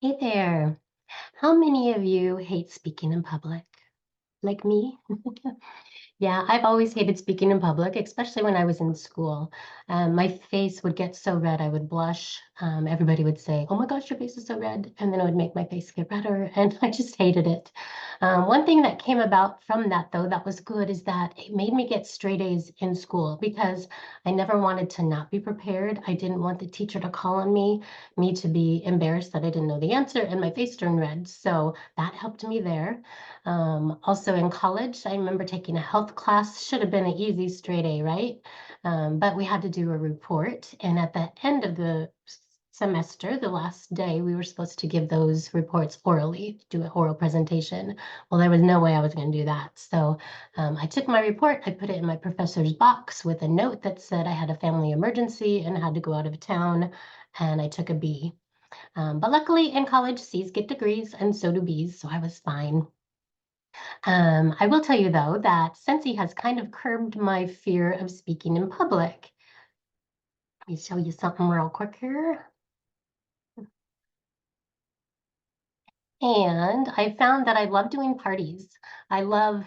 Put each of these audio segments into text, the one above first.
Hey there. How many of you hate speaking in public? Like me? Yeah, I've always hated speaking in public, especially when I was in school. My face would get so red, I would blush. Everybody would say, "Oh my gosh, your face is so red." And then it would make my face get redder, and I just hated it. One thing that came about from that, though, that was good is that it made me get straight A's in school because I never wanted to not be prepared. I didn't want the teacher to call on me to be embarrassed that I didn't know the answer, and my face turned red. So that helped me there. Also in college, I remember taking a health class, should have been an easy straight A, right? But we had to do a report. And at the end of the semester, the last day, we were supposed to give those reports orally, do an oral presentation. Well, there was no way I was going to do that. So I took my report, I put it in my professor's box with a note that said I had a family emergency and had to go out of town, and I took a B. But luckily in college, C's get degrees and so do B's, so I was fine. I will tell you though that Scentsy has kind of curbed my fear of speaking in public. Let me show you something real quick here. And I found that I love doing parties. I love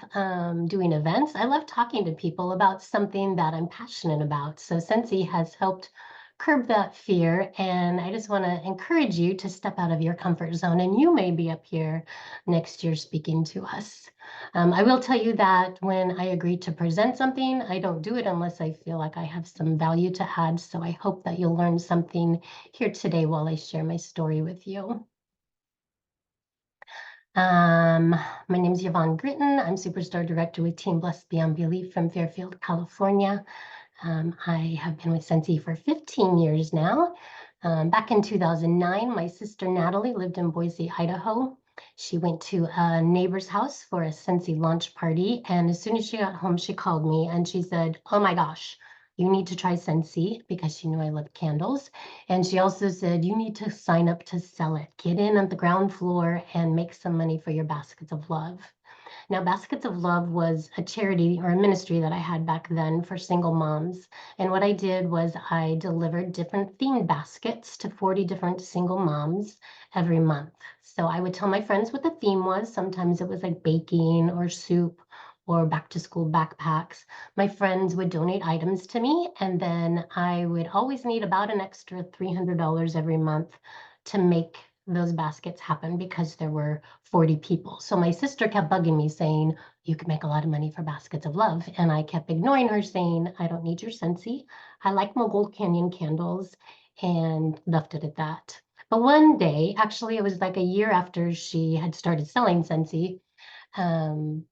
doing events. I love talking to people about something that I'm passionate about. So Scentsy has helped curb that fear. And I just want to encourage you to step out of your comfort zone. And you may be up here next year speaking to us. I will tell you that when I agree to present something, I don't do it unless I feel like I have some value to add. So I hope that you'll learn something here today while I share my story with you. Um, my name is Yvonne Gritton. I'm Superstar Director with Team Blessed Beyond Belief from Fairfield, California. I have been with Scentsy for 15 years now. Back in 2009, my sister Natalie lived in Boise, Idaho. She went to a neighbor's house for a Scentsy launch party, and as soon as she got home, she called me and she said, "Oh my gosh, you need to try Scentsy," because she knew I love candles. And she also said, "You need to sign up to sell it. Get in on the ground floor and make some money for your Baskets of Love." Now, Baskets of Love was a charity or a ministry that I had back then for single moms. And what I did was I delivered different themed baskets to 40 different single moms every month. So I would tell my friends what the theme was. Sometimes it was like baking or soup or back to school backpacks. My friends would donate items to me, and then I would always need about an extra $300 every month to make those baskets happen because there were 40 people. So my sister kept bugging me saying, "You could make a lot of money for Baskets of Love." And I kept ignoring her saying, "I don't need your Scentsy. I like my Gold Canyon candles," and left it at that. But one day, actually, it was like a year after she had started selling Scentsy, um,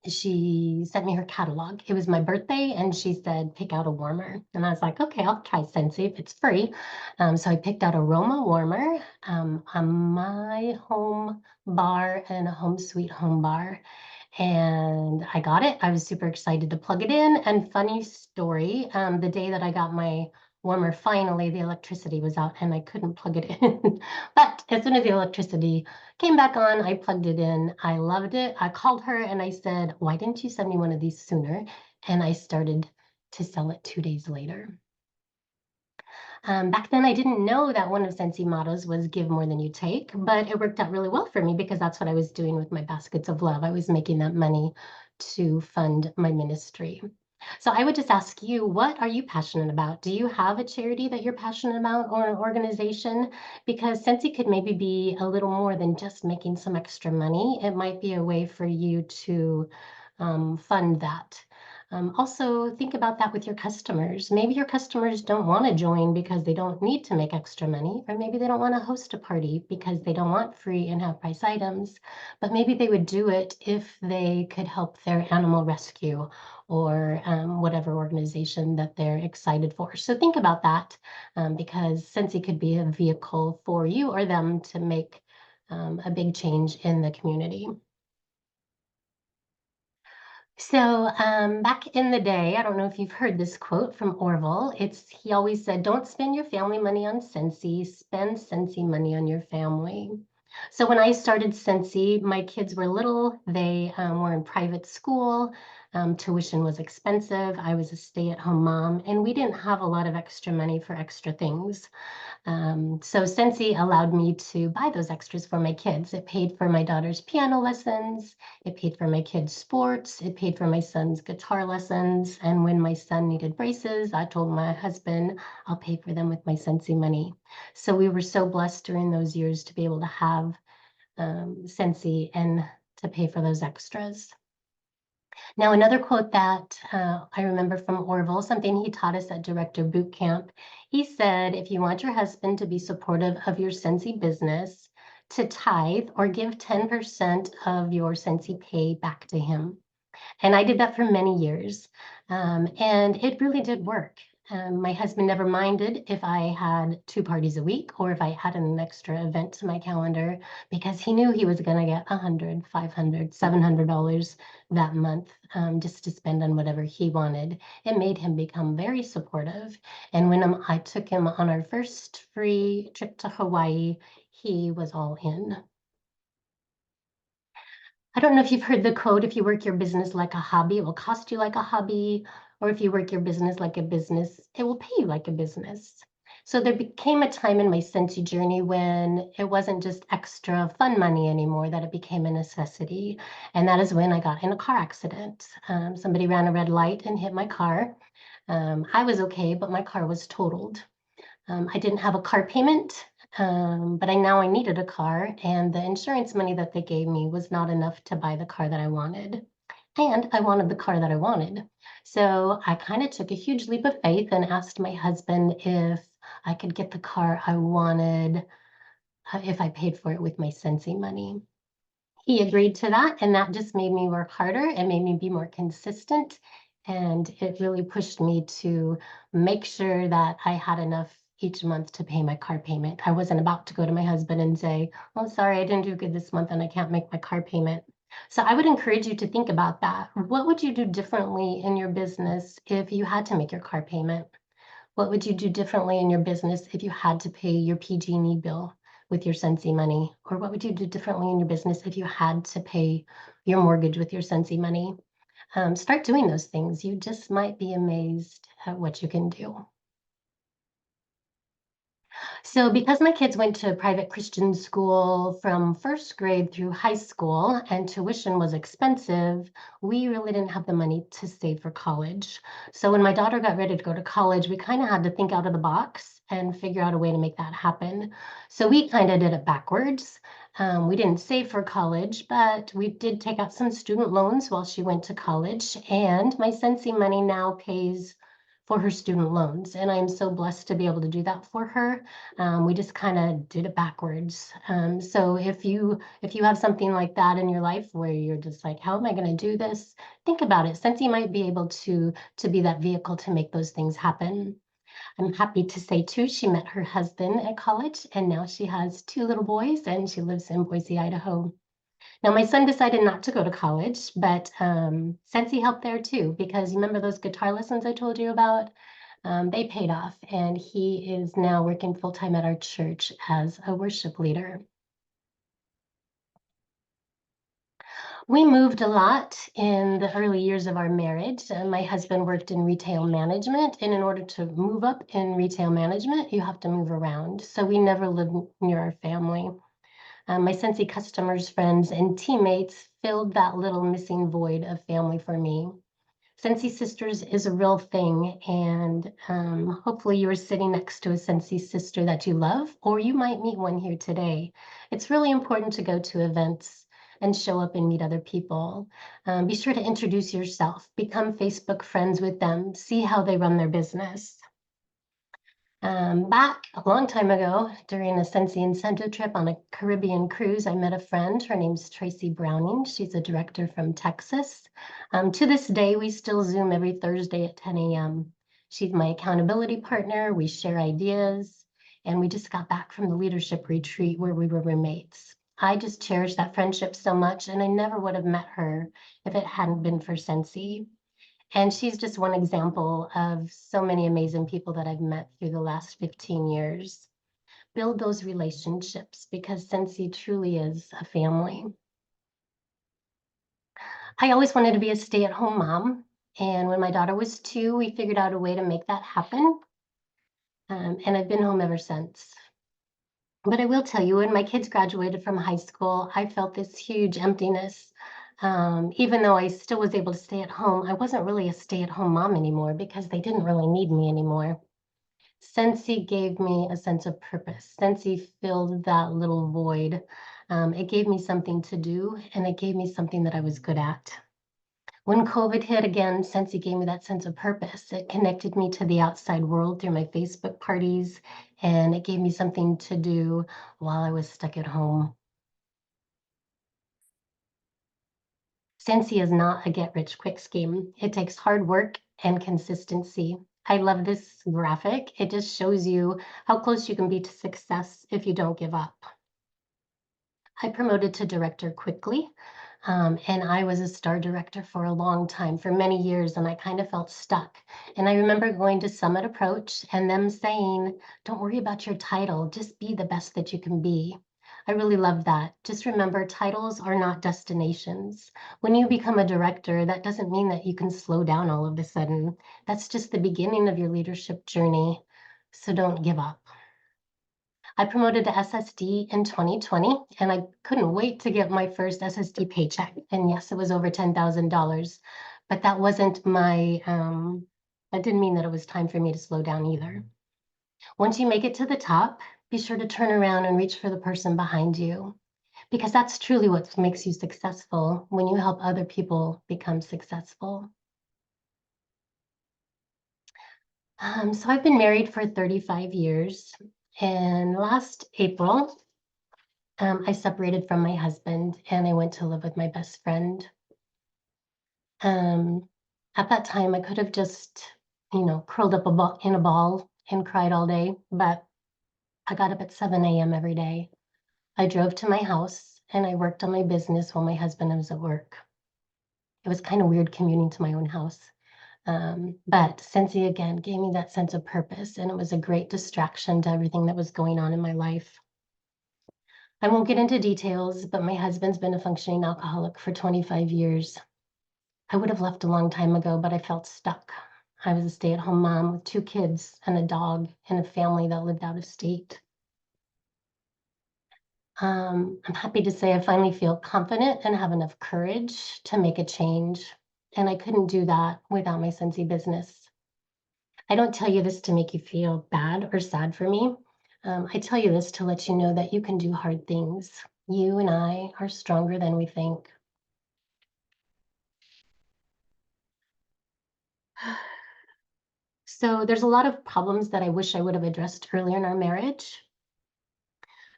she sent me her catalog. It was my birthday, and she said, "Pick out a warmer." And I was like, "Okay, I'll try Scentsy if it's free." So I picked out Aroma Warmer, a My Home bar and a Home Sweet Home bar. And I got it. I was super excited to plug it in. And funny story, the day that I got my warmer, finally the electricity was out and I couldn't plug it in. But as soon as the electricity came back on, I plugged it in. I loved it. I called her and I said, "Why didn't you send me one of these sooner?" And I started to sell it 2 days later. Back then, I didn't know that one of Scentsy mottos was "give more than you take," but it worked out really well for me because that's what I was doing with my Baskets of Love. I was making that money to fund my ministry. So I would just ask you, what are you passionate about? Do you have a charity that you're passionate about or an organization? Because Scentsy could maybe be a little more than just making some extra money. It might be a way for you to fund that. Also, think about that with your customers. Maybe your customers don't want to join because they don't need to make extra money, or maybe they don't want to host a party because they don't want free and half price items, but maybe they would do it if they could help their animal rescue or whatever organization that they're excited for. So think about that because Scentsy could be a vehicle for you or them to make a big change in the community. So back in the day, I don't know if you've heard this quote from Orville. He always said, "Don't spend your family money on Scentsy, spend Scentsy money on your family." So when I started Scentsy, my kids were little. They were in private school. Tuition was expensive. I was a stay-at-home mom, and we didn't have a lot of extra money for extra things. So Scentsy allowed me to buy those extras for my kids. It paid for my daughter's piano lessons. It paid for my kids' sports. It paid for my son's guitar lessons. And when my son needed braces, I told my husband, I'll pay for them with my Scentsy money. So we were so blessed during those years to be able to have Scentsy and to pay for those extras. Now, another quote that I remember from Orville, something he taught us at Director Boot Camp, he said, if you want your husband to be supportive of your Scentsy business, to tithe or give 10% of your Scentsy pay back to him. And I did that for many years, and it really did work. My husband never minded if I had 2 parties a week or if I had an extra event to my calendar, because he knew he was going to get $100, $500, $700 that month, just to spend on whatever he wanted. It made him become very supportive. And when I took him on our first free trip to Hawaii, he was all in. I don't know if you've heard the quote, if you work your business like a hobby, it will cost you like a hobby, or if you work your business like a business, it will pay you like a business. So there became a time in my Scentsy journey when it wasn't just extra fun money anymore, that it became a necessity. And that is when I got in a car accident. Somebody ran a red light and hit my car. I was okay, but my car was totaled. I didn't have a car payment, but now I needed a car, and the insurance money that they gave me was not enough to buy the car that I wanted. And I wanted the car that I wanted. So I kind of took a huge leap of faith and asked my husband if I could get the car I wanted if I paid for it with my Scentsy money. He agreed to that, and that just made me work harder and made me be more consistent. And it really pushed me to make sure that I had enough each month to pay my car payment. I wasn't about to go to my husband and say, oh, sorry, I didn't do good this month and I can't make my car payment. So I would encourage you to think about that. What would you do differently in your business if you had to make your car payment? What would you do differently in your business if you had to pay your PG&E bill with your Scentsy money? Or what would you do differently in your business if you had to pay your mortgage with your Scentsy money? Start doing those things. You just might be amazed at what you can do. So because my kids went to a private Christian school from first grade through high school and tuition was expensive, we really didn't have the money to save for college. So when my daughter got ready to go to college, we kind of had to think out of the box and figure out a way to make that happen. So we kind of did it backwards. We didn't save for college, but we did take out some student loans while she went to college. And my Scentsy money now pays for her student loans. And I'm so blessed to be able to do that for her. We just kind of did it backwards. So if you have something like that in your life where you're just like, how am I going to do this? Think about it. Scentsy might be able to be that vehicle to make those things happen. I'm happy to say too, she met her husband at college, and now she has 2 little boys, and she lives in Boise, Idaho. Now, my son decided not to go to college, but Scentsy helped there too, because you remember those guitar lessons I told you about? They paid off, and he is now working full-time at our church as a worship leader. We moved a lot in the early years of our marriage. My husband worked in retail management, and in order to move up in retail management, you have to move around. So we never lived near our family. My Scentsy customers, friends, and teammates filled that little missing void of family for me. Scentsy Sisters is a real thing, and hopefully you are sitting next to a Scentsy sister that you love, or you might meet one here today. It's really important to go to events and show up and meet other people. Be sure to introduce yourself, become Facebook friends with them, see how they run their business. Back a long time ago, during a Scentsy incentive trip on a Caribbean cruise, I met a friend. Her name's Tracy Browning. She's a director from Texas. To this day, we still Zoom every Thursday at 10 a.m. She's my accountability partner. We share ideas, and we just got back from the leadership retreat where we were roommates. I just cherish that friendship so much, and I never would have met her if it hadn't been for Scentsy. And she's just one example of so many amazing people that I've met through the last 15 years. Build those relationships because Scentsy truly is a family. I always wanted to be a stay-at-home mom, and when my daughter was 2, we figured out a way to make that happen, and I've been home ever since. But I will tell you, when my kids graduated from high school, I felt this huge emptiness. Even though I still was able to stay at home, I wasn't really a stay-at-home mom anymore because they didn't really need me anymore. Scentsy gave me a sense of purpose. Scentsy filled that little void. It gave me something to do, and it gave me something that I was good at. When COVID hit again, Scentsy gave me that sense of purpose. It connected me to the outside world through my Facebook parties, and it gave me something to do while I was stuck at home. Scentsy is not a get-rich-quick scheme. It takes hard work and consistency. I love this graphic. It just shows you how close you can be to success if you don't give up. I promoted to director quickly, and I was a star director for a long time, for many years, and I kind of felt stuck. And I remember going to Summit Approach and them saying, "Don't worry about your title, just be the best that you can be." I really love that. Just remember, titles are not destinations. When you become a director, that doesn't mean that you can slow down all of a sudden. That's just the beginning of your leadership journey. So don't give up. I promoted to SSD in 2020, and I couldn't wait to get my first SSD paycheck. And yes, it was over $10,000, but that wasn't my, that didn't mean that it was time for me to slow down either. Once you make it to the top, be sure to turn around and reach for the person behind you, because that's truly what makes you successful, when you help other people become successful. So I've been married for 35 years, and last April, I separated from my husband and I went to live with my best friend. Um, at that time, I could have just, curled up in a ball and cried all day, but I got up at 7 a.m. every day. I drove to my house and I worked on my business while my husband was at work. It was kind of weird commuting to my own house. But Scentsy again gave me that sense of purpose, and it was a great distraction to everything that was going on in my life. I won't get into details, but my husband's been a functioning alcoholic for 25 years. I would have left a long time ago, but I felt stuck. I was a stay-at-home mom with 2 kids and a dog and a family that lived out of state. I'm happy to say I finally feel confident and have enough courage to make a change. And I couldn't do that without my Scentsy business. I don't tell you this to make you feel bad or sad for me. I tell you this to let you know that you can do hard things. You and I are stronger than we think. So there's a lot of problems that I wish I would have addressed earlier in our marriage.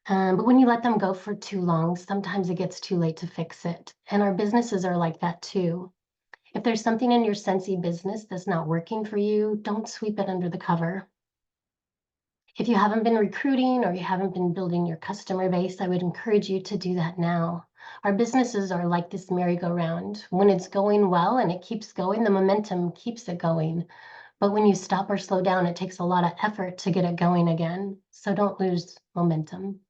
But when you let them go for too long, sometimes it gets too late to fix it. And our businesses are like that too. If there's something in your Scentsy business that's not working for you, don't sweep it under the cover. If you haven't been recruiting or you haven't been building your customer base, I would encourage you to do that now. Our businesses are like this merry-go-round. When it's going well and it keeps going, the momentum keeps it going. But when you stop or slow down, it takes a lot of effort to get it going again. So don't lose momentum.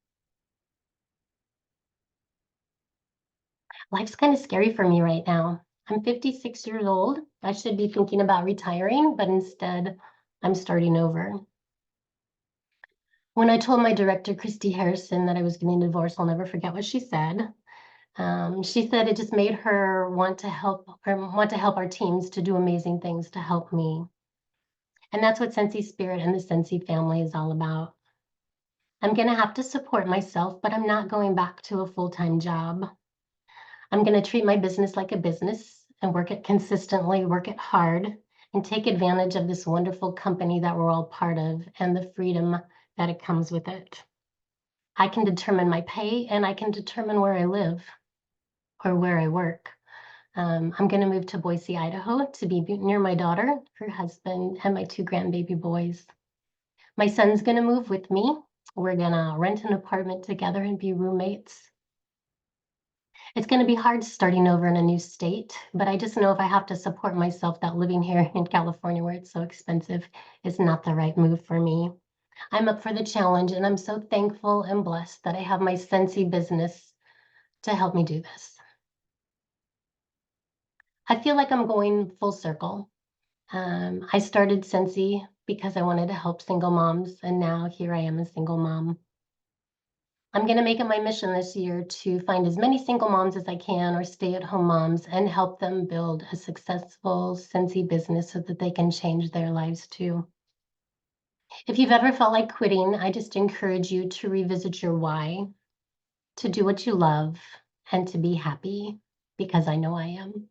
Life's kind of scary for me right now. I'm 56 years old. I should be thinking about retiring, but instead I'm starting over. When I told my director, Christy Harrison, that I was getting divorced, I'll never forget what she said. She said it just made her want to help our teams to do amazing things to help me. And that's what Scentsy Spirit and the Scentsy family is all about. I'm going to have to support myself, but I'm not going back to a full-time job. I'm going to treat my business like a business and work it consistently, work it hard, and take advantage of this wonderful company that we're all part of and the freedom that it comes with it. I can determine my pay and I can determine where I live or where I work. I'm going to move to Boise, Idaho to be near my daughter, her husband, and my 2 grandbaby boys. My son's going to move with me. We're going to rent an apartment together and be roommates. It's going to be hard starting over in a new state, but I just know if I have to support myself, that living here in California where it's so expensive is not the right move for me. I'm up for the challenge, and I'm so thankful and blessed that I have my Scentsy business to help me do this. I feel like I'm going full circle. I started Scentsy because I wanted to help single moms, and now here I am a single mom. I'm going to make it my mission this year to find as many single moms as I can or stay-at-home moms and help them build a successful Scentsy business so that they can change their lives too. If you've ever felt like quitting, I just encourage you to revisit your why, to do what you love, and to be happy, because I know I am.